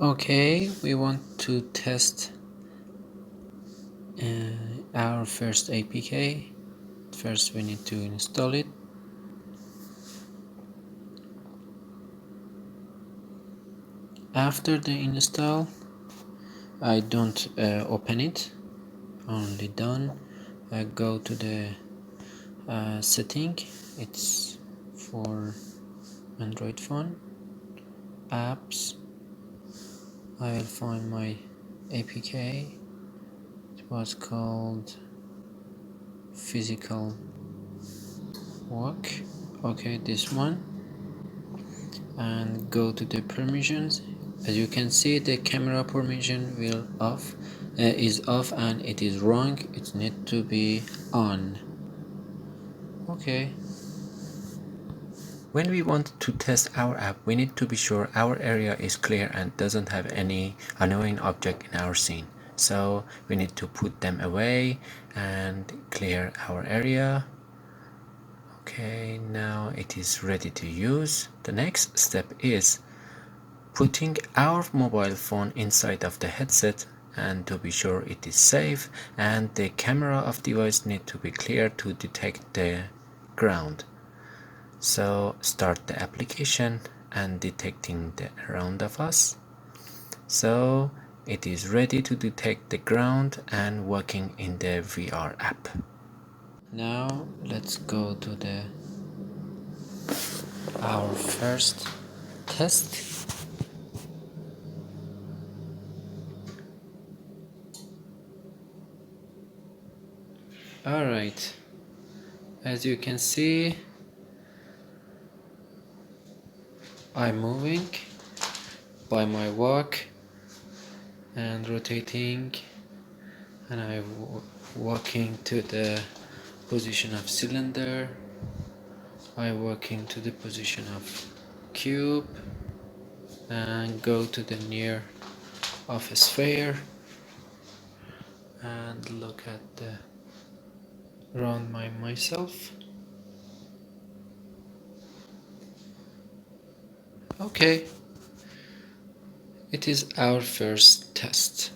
Okay, we want to test our first APK. First we need to install it. After the install, I don't open it, only done. I go to the setting, it's for Android phone, apps. I will find my APK. It was called physical walk. Okay, this one, and go to the permissions. As you can see, the camera permission will is off, and it is wrong. It needs to be on. Okay. When we want to test our app, we need to be sure our area is clear and doesn't have any annoying object in our scene. So we need to put them away and clear our area. Okay, now it is ready to use. The next step is putting our mobile phone inside of the headset, and to be sure it is safe, and the camera of device need to be clear to detect the ground. So start the application and detecting the around of us. So it is ready to detect the ground and working in the VR app. Now let's go to our first test. Alright, as you can see, I'm moving by my walk and rotating, and I'm walking to the position of cylinder. I'm walking to the position of cube and go to the near of a sphere and look at the around myself. Okay, it is our first test.